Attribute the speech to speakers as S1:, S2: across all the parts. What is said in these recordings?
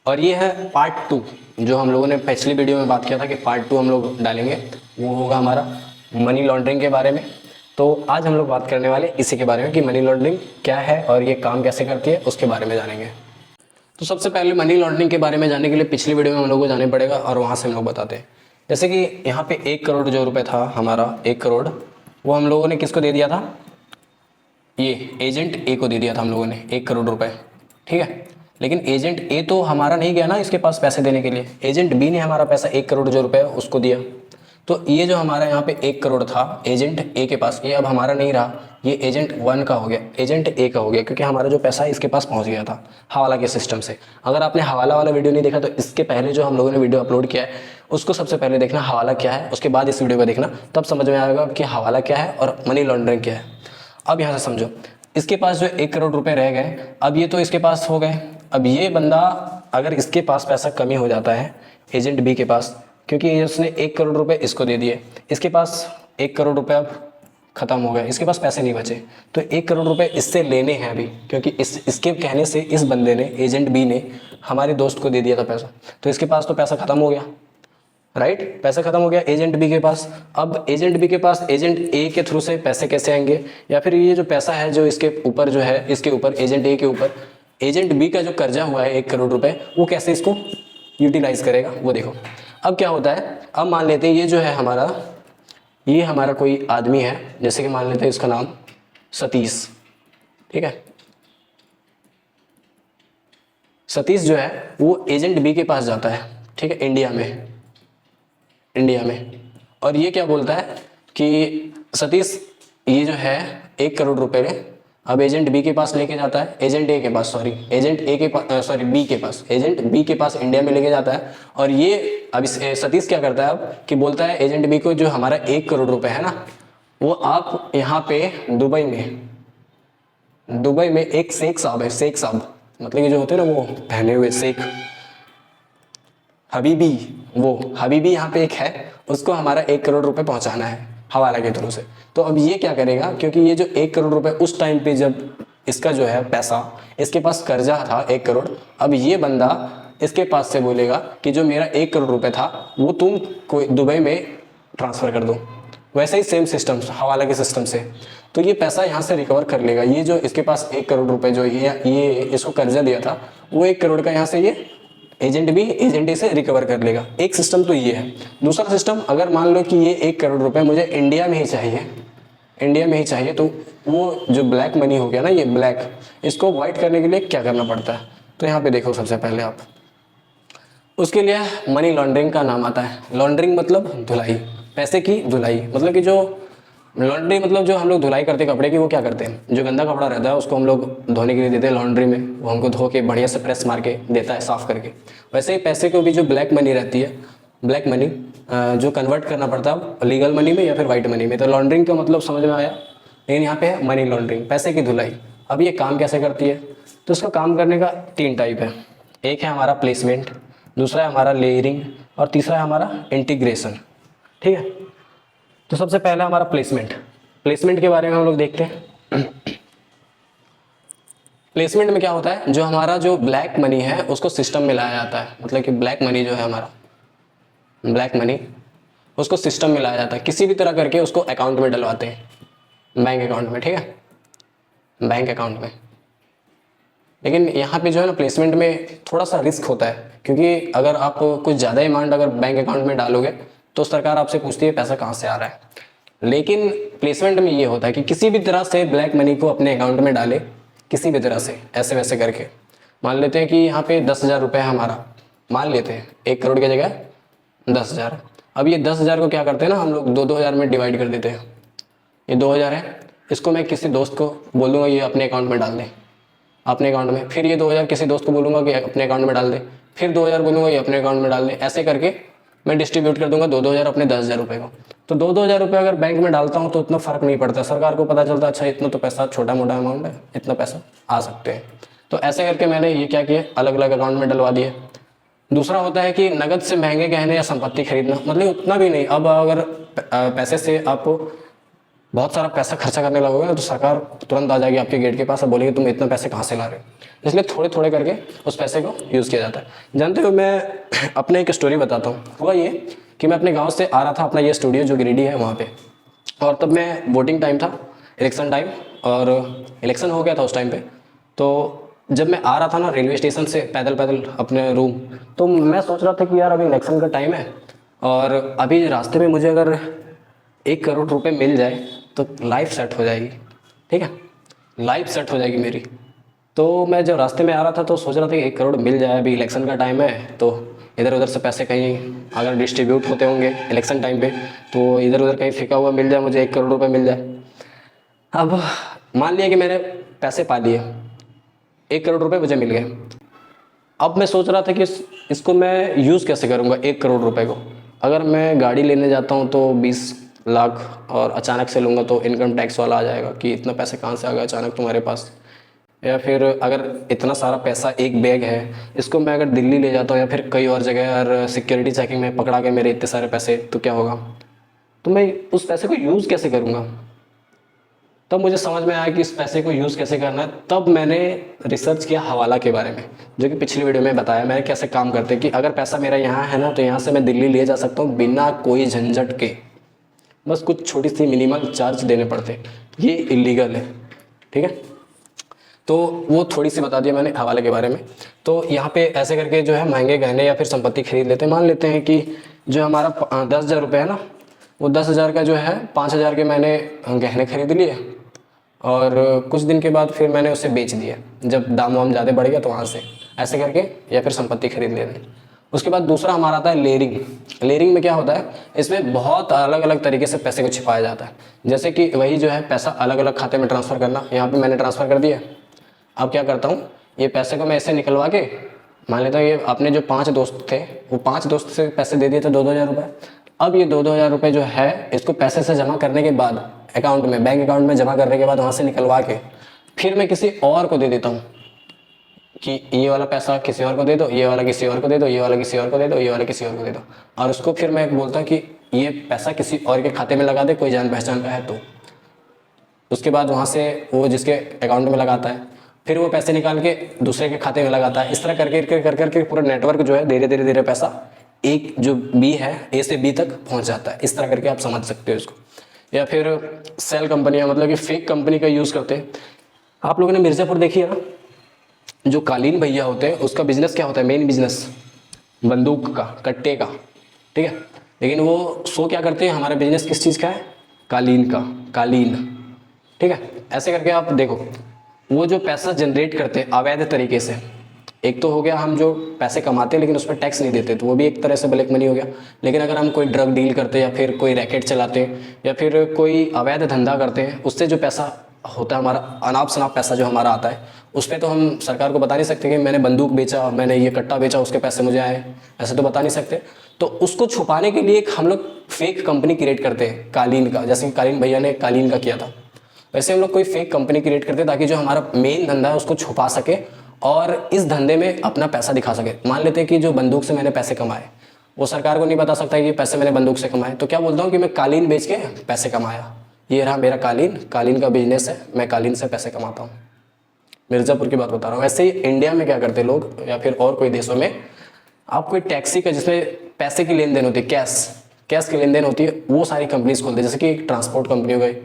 S1: और ये है पार्ट 2, जो हम लोगों ने पिछली वीडियो में बात किया था कि पार्ट 2 हम लोग डालेंगे, वो होगा हमारा मनी लॉन्ड्रिंग के बारे में। तो आज हम लोग बात करने वाले इसी के बारे में कि मनी लॉन्ड्रिंग क्या है और ये काम कैसे करती है, उसके बारे में जानेंगे। तो सबसे पहले मनी लॉन्ड्रिंग के बारे में जानने के लिए पिछली वीडियो में हम लोग को जाने पड़ेगा और वहाँ से हम लोग बताते हैं। जैसे कि यहाँ पे 1 करोड़ जो रुपये था हमारा, 1 करोड़, वो हम लोगों ने किसको दे दिया था, ये एजेंट ए को दे दिया था हम लोगों ने 1 करोड़ रुपए, ठीक है। लेकिन एजेंट ए तो हमारा नहीं गया ना इसके पास पैसे देने के लिए, एजेंट बी ने हमारा पैसा 1 करोड़ जो रुपए उसको दिया। तो ये जो हमारा यहाँ पे 1 करोड़ था एजेंट ए के पास, ये अब हमारा नहीं रहा, ये एजेंट 1 का हो गया, एजेंट ए का हो गया, क्योंकि हमारा जो पैसा है इसके पास पहुँच गया था हवाला के सिस्टम से। अगर आपने हवाला वाला वीडियो नहीं देखा तो इसके पहले जो हम लोगों ने वीडियो अपलोड किया है उसको सबसे पहले देखना, हवाला क्या है, उसके बाद इस वीडियो को देखना, तब समझ में आएगा कि हवाला क्या है और मनी लॉन्ड्रिंग क्या है। अब यहाँ से समझो, इसके पास जो 1 करोड़ रुपए रह गए, अब ये तो इसके पास हो गए। अब ये बंदा अगर इसके पास पैसा कमी हो जाता है एजेंट बी के पास, क्योंकि उसने 1 करोड़ रुपए इसको दे दिए, इसके पास 1 करोड़ रुपए अब खत्म हो गए, इसके पास पैसे नहीं बचे, तो 1 करोड़ रुपए इससे लेने हैं अभी, क्योंकि इसके कहने से इस बंदे ने, एजेंट बी ने हमारे दोस्त को दे दिया था पैसा, तो इसके पास तो पैसा खत्म हो गया, राइट। पैसा खत्म हो गया एजेंट बी के पास। अब एजेंट बी के पास एजेंट ए के थ्रू से पैसे कैसे आएंगे, या फिर ये जो पैसा है जो इसके ऊपर जो है, इसके ऊपर एजेंट ए के ऊपर एजेंट बी का जो कर्जा हुआ है 1 करोड़ रुपए, वो कैसे इसको यूटिलाइज करेगा वो देखो। अब क्या होता है, अब मान लेते हैं ये जो है हमारा, ये हमारा कोई आदमी है, जैसे कि मान लेते हैं इसका नाम सतीश, ठीक है। सतीश जो है वो एजेंट बी के पास जाता है, ठीक है, इंडिया में, और ये क्या बोलता है कि सतीश ये जो है 1 करोड़ रुपए अब एजेंट बी के पास लेके जाता है, एजेंट ए के पास, सॉरी एजेंट ए के पास, सॉरी बी के पास, एजेंट बी के पास इंडिया में लेके जाता है। और ये अब सतीश क्या करता है अब कि बोलता है एजेंट बी को, जो हमारा 1 करोड़ रुपए है ना, वो आप यहाँ पे दुबई में एक शेख साहब है, शेख साहब मतलब कि जो होते हैं ना वो पहने हुए शेख, हबीबी, वो हबीबी यहाँ पे एक है, उसको हमारा 1 करोड़ रुपए पहुँचाना है हवाला के थ्रू से। तो अब ये क्या करेगा, क्योंकि ये जो 1 करोड़ रुपए उस टाइम पे जब इसका जो है पैसा, इसके पास कर्जा था 1 करोड़, अब ये बंदा इसके पास से बोलेगा कि जो मेरा 1 करोड़ रुपए था वो तुम कोई दुबई में ट्रांसफ़र कर दो। वैसे ही सेम सिस्टम हवाला के सिस्टम से, तो ये पैसा यहाँ से रिकवर कर लेगा। ये जो इसके पास 1 करोड़ रुपए जो ये इसको कर्जा दिया था, वो 1 करोड़ का यहाँ से ये एजेंट भी एजेंट से रिकवर कर लेगा। एक सिस्टम तो ये है। दूसरा सिस्टम, अगर मान लो कि ये 1 करोड़ रुपए मुझे इंडिया में ही चाहिए, तो वो जो ब्लैक मनी हो गया ना, ये ब्लैक, इसको वाइट करने के लिए क्या करना पड़ता है, तो यहाँ पे देखो सबसे पहले आप, उसके लिए मनी लॉन्ड्रिंग का नाम आता है। लॉन्ड्रिंग मतलब धुलाई, पैसे की धुलाई, मतलब कि जो लॉन्ड्री मतलब जो हम लोग धुलाई करते हैं कपड़े की, वो क्या करते हैं, जो गंदा कपड़ा रहता है उसको हम लोग धोने के लिए देते हैं लॉन्ड्री में, वो हमको धो के बढ़िया से प्रेस मार के देता है साफ़ करके। वैसे ही पैसे को भी जो ब्लैक मनी रहती है, ब्लैक मनी जो कन्वर्ट करना पड़ता है लीगल मनी में या फिर वाइट मनी में। तो लॉन्ड्रिंग का मतलब समझ में आया, लेकिन यहाँ पे है मनी लॉन्ड्रिंग, पैसे की धुलाई। अब ये काम कैसे करती है, तो इसका काम करने का 3 टाइप है। एक है हमारा प्लेसमेंट, दूसरा है हमारा लेयरिंग, और तीसरा है हमारा इंटीग्रेशन, ठीक है। तो सबसे पहला हमारा प्लेसमेंट के बारे में हम लोग देखते हैं। प्लेसमेंट में क्या होता है, जो हमारा जो ब्लैक मनी है उसको सिस्टम में लाया जाता है, मतलब कि ब्लैक मनी जो है हमारा, ब्लैक मनी उसको सिस्टम में लाया जाता है, किसी भी तरह करके उसको अकाउंट में डलवाते हैं, बैंक अकाउंट में, ठीक है, बैंक अकाउंट में। लेकिन यहाँ पे जो है ना प्लेसमेंट में थोड़ा सा रिस्क होता है, क्योंकि अगर आप कुछ ज़्यादा अमाउंट अगर बैंक अकाउंट में डालोगे तो सरकार आपसे पूछती है पैसा कहाँ से आ रहा है। लेकिन प्लेसमेंट में ये होता है कि किसी भी तरह से ब्लैक मनी को अपने अकाउंट में डाले, किसी भी तरह से ऐसे वैसे करके। मान लेते हैं कि यहाँ पे 10,000 रुपये है हमारा, मान लेते हैं 1 करोड़ की जगह 10,000। अब ये 10,000 को क्या करते हैं ना हम लोग 2-2 हज़ार में डिवाइड कर देते हैं। ये 2,000 है, इसको मैं किसी दोस्त को बोलूँगा ये अपने अकाउंट में डाल दें, अपने अकाउंट में। फिर ये 2,000 किसी दोस्त को बोलूँगा कि अपने अकाउंट में डाल दे, फिर 2,000 बोलूँगा ये अपने अकाउंट में डाल दे। ऐसे करके मैं डिस्ट्रीब्यूट कर दूंगा 2-2 हज़ार अपने 10,000 रुपये को। तो 2-2 हज़ार रुपये अगर बैंक में डालता हूँ तो उतना फ़र्क नहीं पड़ता, सरकार को पता चलता अच्छा इतना तो पैसा छोटा मोटा अमाउंट है, इतना पैसा आ सकते हैं। तो ऐसे करके मैंने ये क्या किया, अलग अलग अकाउंट में डलवा दिए। दूसरा होता है कि नगद से महंगे गहने या संपत्ति खरीदना, मतलब उतना भी नहीं। अब अगर पैसे से आपको बहुत सारा पैसा खर्चा करने लगोगे ना तो सरकार तुरंत आ जाएगी आपके गेट के पास और बोलेगी तुम इतना पैसे कहाँ से ला रहे हो। इसलिए थोड़े थोड़े करके उस पैसे को यूज़ किया जाता है। जानते हो, मैं अपने एक स्टोरी बताता हूँ। हुआ ये कि मैं अपने गाँव से आ रहा था, अपना ये स्टूडियो जो गिरिडीह है वहाँ पे, और तब मैं वोटिंग टाइम था, इलेक्शन टाइम, और इलेक्शन हो गया था उस टाइम पे। तो जब मैं आ रहा था ना रेलवे स्टेशन से पैदल पैदल अपने रूम, तो मैं सोच रहा था कि यार अभी इलेक्शन का टाइम है और अभी रास्ते में मुझे अगर 1 करोड़ रुपए मिल जाए तो लाइफ सेट हो जाएगी। ठीक है, लाइफ सेट हो जाएगी मेरी। तो मैं जब रास्ते में आ रहा था तो सोच रहा था कि 1 करोड़ मिल जाए, अभी इलेक्शन का टाइम है तो इधर उधर से पैसे कहीं अगर डिस्ट्रीब्यूट होते होंगे इलेक्शन टाइम पे तो इधर उधर कहीं फेंका हुआ मिल जाए, मुझे 1 करोड़ रुपए मिल जाए। अब मान लिया कि मैंने पैसे पा लिए, 1 करोड़ रुपए मुझे मिल गए। अब मैं सोच रहा था कि इसको मैं यूज़ कैसे करूँगा 1 करोड़ रुपए को। अगर मैं गाड़ी लेने जाता हूँ तो 20 लाख, और अचानक से लूँगा तो इनकम टैक्स वाला आ जाएगा कि इतना पैसे कहाँ से आ गया अचानक तुम्हारे पास। या फिर अगर इतना सारा पैसा एक बैग है, इसको मैं अगर दिल्ली ले जाता हूँ या फिर कई और जगह और सिक्योरिटी चेकिंग में पकड़ा के मेरे इतने सारे पैसे, तो क्या होगा। तो मैं उस पैसे को यूज़ कैसे करूँगा। तब मुझे समझ में आया कि इस पैसे को यूज़ कैसे करना है। तब मैंने रिसर्च किया हवाला के बारे में, जो कि पिछली वीडियो में बताया मैंने कैसे काम करते हैं कि अगर पैसा मेरा यहाँ है ना तो यहाँ से मैं दिल्ली ले जा सकता हूँ बिना कोई झंझट के, बस कुछ छोटी सी मिनिमल चार्ज देने पड़ते हैं, ये इलीगल है। ठीक है, तो वो थोड़ी सी बता दिया मैंने हवाले के बारे में। तो यहाँ पे ऐसे करके जो है महंगे गहने या फिर संपत्ति खरीद लेते हैं। मान लेते हैं कि जो हमारा 10,000 रुपये है ना, वो 10,000 का जो है 5,000 के मैंने गहने खरीद लिए और कुछ दिन के बाद फिर मैंने उसे बेच दिया जब दाम वाम ज़्यादा बढ़ गया तो वहाँ से ऐसे करके या फिर संपत्ति खरीद लेते हैं। उसके बाद दूसरा हमारा आता है लेयरिंग। लेयरिंग में क्या होता है, इसमें बहुत अलग अलग तरीके से पैसे को छिपाया जाता है। जैसे कि वही जो है पैसा अलग अलग खाते में ट्रांसफ़र करना, यहाँ पे मैंने ट्रांसफ़र कर दिया। अब क्या करता हूँ, ये पैसे को मैं ऐसे निकलवा के, मान लेता हूँ ये अपने जो 5 दोस्त थे वो 5 दोस्त से पैसे दे दिए थे 2-2 हज़ार रुपये। अब ये 2-2 हज़ार रुपये जो है इसको पैसे से जमा करने के बाद अकाउंट में, बैंक अकाउंट में जमा करने के बाद वहाँ से निकलवा के फिर मैं किसी और को दे देता हूँ कि ये वाला पैसा किसी और को दे दो, ये वाला किसी और को दे दो, ये वाला किसी और को दे दो, ये वाला किसी और को दे दो। और उसको फिर मैं बोलता हूँ कि ये पैसा किसी और के खाते में लगा दे, कोई जान पहचान का है तो। उसके बाद वहाँ से वो जिसके अकाउंट में लगाता है फिर वो पैसे निकाल के दूसरे के खाते में लगाता है। इस तरह करके पूरा नेटवर्क जो है धीरे धीरे पैसा एक जो बी है ए से बी तक पहुँच जाता है। इस तरह करके आप समझ सकते हो इसको। या फिर सेल कंपनियां, मतलब कि फेक कंपनी का यूज़ करते हैं। आप लोगों ने मिर्ज़ापुर देखी है ना, जो कालीन भैया होते हैं उसका बिजनेस क्या होता है, मेन बिजनेस बंदूक का, कट्टे का। ठीक है, लेकिन वो शो क्या करते हैं, हमारा बिजनेस किस चीज़ का है, कालीन का, कालीन। ठीक है, ऐसे करके आप देखो वो जो पैसा जनरेट करते हैं अवैध तरीके से, एक तो हो गया हम जो पैसे कमाते हैं लेकिन उस पर टैक्स नहीं देते तो वो भी एक तरह से ब्लैक मनी हो गया। लेकिन अगर हम कोई ड्रग डील करते हैं या फिर कोई रैकेट चलाते हैं या फिर कोई अवैध धंधा करते हैं, उससे जो पैसा होता है हमारा, अनाप शनाप पैसा जो हमारा आता है, उस पर तो हम सरकार को बता नहीं सकते कि मैंने बंदूक बेचा, मैंने ये कट्टा बेचा, उसके पैसे मुझे आए, ऐसे तो बता नहीं सकते। तो उसको छुपाने के लिए एक हम लोग फेक कंपनी क्रिएट करते हैं कालीन का, जैसे कि कालीन भैया ने कालीन का किया था, वैसे हम लोग कोई फेक कंपनी क्रिएट करते हैं ताकि जो हमारा मेन धंधा है उसको छुपा सके और इस धंधे में अपना पैसा दिखा सके। मान लेते हैं कि जो बंदूक से मैंने पैसे कमाए वो सरकार को नहीं बता सकता कि ये पैसे मैंने बंदूक से कमाए, तो क्या बोलता हूँ कि मैं कालीन बेच के पैसे कमाया, ये रहा मेरा कालीन, कालीन का बिजनेस है, मैं कालीन से पैसे कमाता हूँ। मिर्ज़ापुर की बात बता रहा हूँ। वैसे ही इंडिया में क्या करते लोग या फिर और कोई देशों में, आप कोई टैक्सी का जिसमें पैसे की लेन देन होती है, कैश की लेन देन होती है, वो सारी कंपनीज खोलते हैं। जैसे कि ट्रांसपोर्ट कंपनी हो गई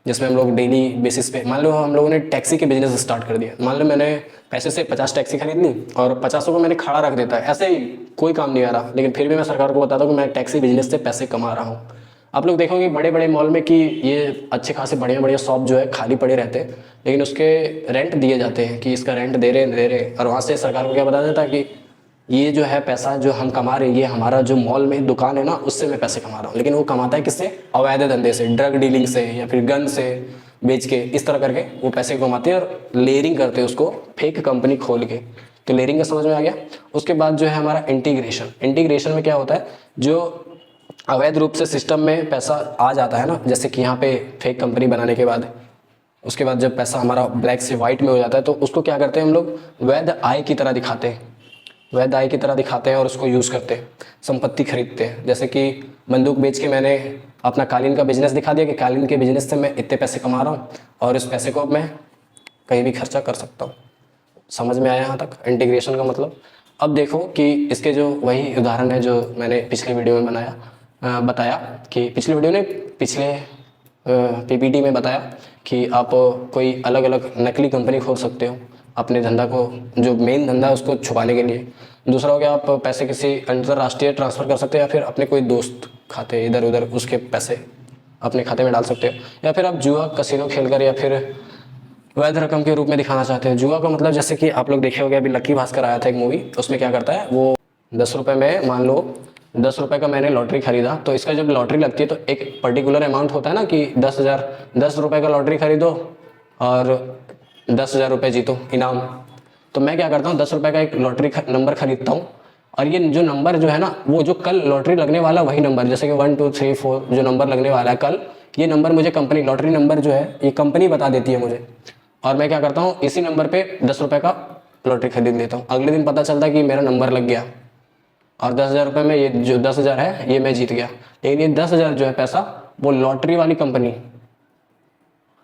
S1: जिसमें हम लोग डेली बेसिस पे, मान लो हम लोगों ने टैक्सी के बिजनेस स्टार्ट कर दिया, मान लो मैंने पैसे से 50 टैक्सी खरीद ली और 50 को मैंने खड़ा रख देता है, ऐसे ही कोई काम नहीं आ रहा, लेकिन फिर भी मैं सरकार को बताता हूँ कि मैं टैक्सी बिजनेस से पैसे कमा रहा हूँ। आप लोग देखोगे बड़े बड़े मॉल में कि ये अच्छे खासे बढ़िया बढ़िया शॉप जो है खाली पड़े रहते हैं, लेकिन उसके रेंट दिए जाते हैं कि इसका रेंट दे रहे, और वहाँ से सरकार को क्या बता देता है कि ये जो है पैसा जो हम कमा रहे हैं, ये हमारा जो मॉल में दुकान है ना उससे मैं पैसे कमा रहा हूँ। लेकिन वो कमाता है किससे, अवैध धंधे से, ड्रग डीलिंग से या फिर गन से बेच के, इस तरह करके वो पैसे कमाते हैं और लेयरिंग करते हैं उसको फेक कंपनी खोल के। तो लेयरिंग का समझ में आ गया। उसके बाद जो है हमारा इंटीग्रेशन में क्या होता है, जो अवैध रूप से सिस्टम में पैसा आ जाता है ना, जैसे कि यहाँ पे फेक कंपनी बनाने के बाद, उसके बाद जब पैसा हमारा ब्लैक से वाइट में हो जाता है तो उसको क्या करते हैं हम लोग, वैध आय की तरह दिखाते हैं। वह दाई की तरह दिखाते हैं और उसको यूज़ करते हैं, संपत्ति खरीदते हैं। जैसे कि बंदूक बेच के मैंने अपना कालीन का बिजनेस दिखा दिया कि कालीन के बिजनेस से मैं इतने पैसे कमा रहा हूँ और इस पैसे को अब मैं कहीं भी खर्चा कर सकता हूँ। समझ में आया यहाँ तक इंटीग्रेशन का मतलब? अब देखो कि इसके जो वही उदाहरण है जो मैंने पिछले वीडियो में बताया कि पिछले पीपीटी में बताया कि आप कोई अलग अलग नकली कंपनी खोल सकते हो अपने धंधा को, जो मेन धंधा है उसको छुपाने के लिए। दूसरा हो गया, आप पैसे किसी अंतर्राष्ट्रीय ट्रांसफ़र कर सकते हो, या फिर अपने कोई दोस्त खाते इधर उधर उसके पैसे अपने खाते में डाल सकते हो, या फिर आप जुआ कसिनो खेलकर या फिर वैध रकम के रूप में दिखाना चाहते हैं। जुआ का मतलब जैसे कि आप लोग देखे होंगे, अभी लक्की भास्कर आया था एक मूवी, उसमें क्या करता है वो 10 रुपये में, मान लो 10 रुपये का मैंने लॉटरी खरीदा, तो इसका जब लॉटरी लगती है तो एक पर्टिकुलर अमाउंट होता है ना कि 10 रुपये का लॉटरी खरीदो और 10,000 रुपये जीतो इनाम। तो मैं क्या करता हूँ, 10 रुपये का एक लॉटरी नंबर खरीदता हूँ, और ये जो नंबर जो है ना, वो जो कल लॉटरी लगने वाला वही नंबर, जैसे कि 1 2 3 4 जो नंबर लगने वाला है कल, ये नंबर मुझे कंपनी, लॉटरी नंबर जो है ये कंपनी बता देती है मुझे, और मैं क्या करता हूँ इसी नंबर पे 10 रुपये का लॉटरी खरीद लेता हूँ। अगले दिन पता चलता है कि मेरा नंबर लग गया और 10,000 रुपये में ये जो 10,000 है ये मैं जीत गया। लेकिन ये 10,000 जो है पैसा वो लॉटरी वाली कंपनी,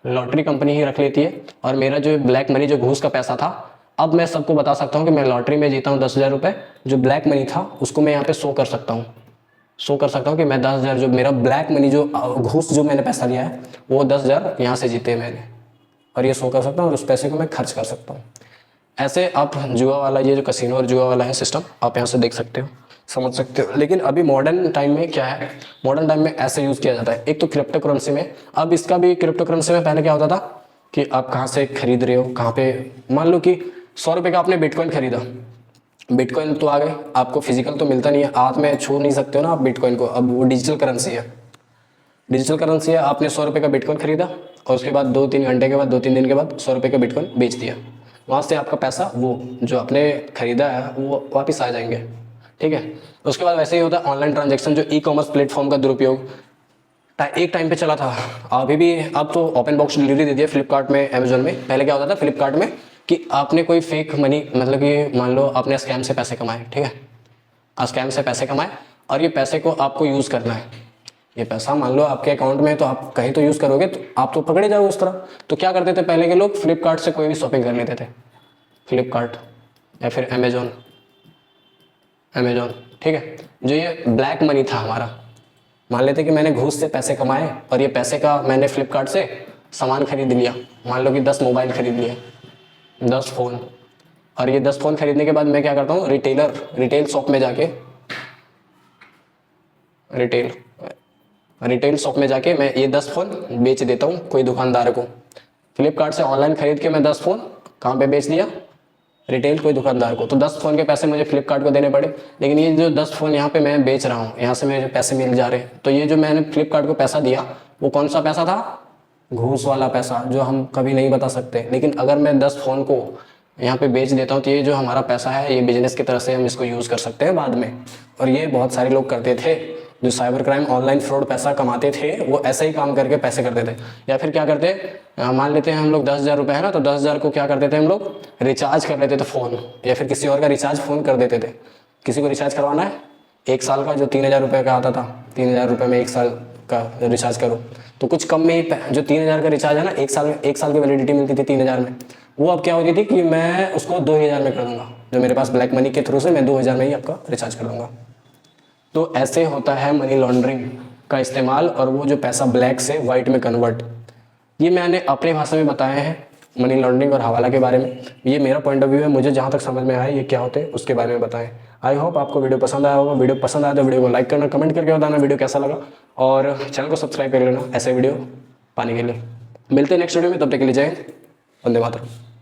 S1: लॉटरी कंपनी ही रख लेती है, और मेरा जो ब्लैक मनी, जो घूस का पैसा था, अब मैं सबको बता सकता हूँ कि मैं लॉटरी में जीता हूँ 10,000 रुपये। जो ब्लैक मनी था उसको मैं यहाँ पे शो कर सकता हूँ कि मैं 10,000, जो मेरा ब्लैक मनी, जो घूस जो मैंने पैसा लिया है वो 10,000 यहाँ से जीते मैंने, और ये शो कर सकता हूँ, और उस पैसे को मैं खर्च कर सकता हूँ। ऐसे आप जुआ वाला, ये जो कसिनो और जुआ वाला है सिस्टम, आप यहाँ से देख सकते हो, समझ सकते हो। लेकिन अभी मॉडर्न टाइम में क्या है, मॉडर्न टाइम में ऐसे यूज़ किया जाता है। एक तो क्रिप्टो करेंसी में, अब इसका भी क्रिप्टो करेंसी में पहले क्या होता था कि आप कहाँ से खरीद रहे हो, कहाँ पे, मान लो कि 100 रुपये का आपने बिटकॉइन खरीदा, बिटकॉइन तो आ गए, आपको फिजिकल तो मिलता नहीं है, हाथ में छू नहीं सकते हो ना आप बिटकॉइन को, अब वो डिजिटल करेंसी है। डिजिटल करेंसी है, आपने 100 रुपये का बिटकॉइन खरीदा और उसके बाद 2-3 घंटे के बाद, 2-3 दिन के बाद 100 रुपये का बिटकॉइन बेच दिया, वहाँ से आपका पैसा, वो जो आपने खरीदा है वो वापस आ जाएंगे, ठीक है। उसके बाद वैसे ही होता है ऑनलाइन ट्रांजैक्शन, जो ई कॉमर्स प्लेटफॉर्म का दुरुपयोग एक टाइम पे चला था, अभी भी, अब तो ओपन बॉक्स डिलीवरी दे दिया फ्लिपकार्ट में, अमेजोन में। पहले क्या होता था फ्लिपकार्ट में कि आपने कोई फेक मनी, मतलब कि मान लो आपने स्कैम से पैसे कमाए, ठीक है, स्कैम से पैसे कमाए और ये पैसे को आपको यूज़ करना है, ये पैसा मान लो आपके अकाउंट में, तो आप कहीं तो यूज़ करोगे तो आप तो पकड़े जाओगे उस तरह। तो क्या करते थे पहले के लोग, फ्लिपकार्ट से कोई भी शॉपिंग कर लेते थे, फ्लिपकार्ट या फिर अमेजोन, ठीक है। जो ये ब्लैक मनी था हमारा, मान लेते कि मैंने घूस से पैसे कमाए और ये पैसे का मैंने फ्लिपकार्ट से सामान खरीद लिया, मान लो कि 10 मोबाइल खरीद लिए, 10 फ़ोन, और ये 10 फ़ोन खरीदने के बाद मैं क्या करता हूँ, रिटेल शॉप में जाके, रिटेल शॉप में जाके मैं ये 10 फ़ोन बेच देता हूँ कोई दुकानदार को। फ्लिपकार्ट से ऑनलाइन खरीद के मैं 10 फ़ोन कहाँ पे बेच दिया, रिटेल कोई दुकानदार को, तो 10 फ़ोन के पैसे मुझे फ्लिपकार्ट को देने पड़े। लेकिन ये जो 10 फ़ोन यहाँ पे मैं बेच रहा हूँ, यहाँ से मुझे पैसे मिल जा रहे हैं, तो ये जो मैंने फ्लिपकार्ट को पैसा दिया वो कौन सा पैसा था, घूस वाला पैसा, जो हम कभी नहीं बता सकते। लेकिन अगर मैं 10 फ़ोन को यहाँ पे बेच देता हूँ तो ये जो हमारा पैसा है ये बिजनेस की तरह से हम इसको यूज़ कर सकते हैं बाद में। और ये बहुत सारे लोग करते थे, जो साइबर क्राइम, ऑनलाइन फ्रॉड पैसा कमाते थे, वो ऐसे ही काम करके पैसे करते थे। या फिर क्या करते, मान लेते हैं हम लोग 10,000 रुपये है ना, तो 10,000 को क्या करते थे हम लोग, रिचार्ज कर लेते थे फ़ोन, या फिर किसी और का रिचार्ज फ़ोन कर देते थे। किसी को रिचार्ज करवाना है 1 साल का, जो 3,000 रुपये का आता था, 3,000 रुपये में 1 साल का रिचार्ज करो, तो कुछ कम में ही जो 3,000 का रिचार्ज है ना, 1 साल की वैलिडिटी मिलती थी 3,000 में, वो अब क्या होती थी कि मैं उसको 2,000 में कर दूंगा, जो मेरे पास ब्लैक मनी के थ्रू से मैं 2,000 में ही आपका रिचार्ज कर दूंगा। तो ऐसे होता है मनी लॉन्ड्रिंग का इस्तेमाल, और वो जो पैसा ब्लैक से वाइट में कन्वर्ट। ये मैंने अपने भाषा में बताया है मनी लॉन्ड्रिंग और हवाला के बारे में, ये मेरा पॉइंट ऑफ व्यू है, मुझे जहाँ तक समझ में आया ये क्या होते हैं उसके बारे में बताएं। आई होप आपको वीडियो पसंद आया होगा। वीडियो पसंद आया तो वीडियो को लाइक करना, कमेंट करके बताना वीडियो कैसा लगा, और चैनल को सब्सक्राइब कर लेना ऐसे वीडियो पाने के लिए। मिलते हैं नेक्स्ट वीडियो में, तब तक के लिए जय हिंद, वंदे मातरम।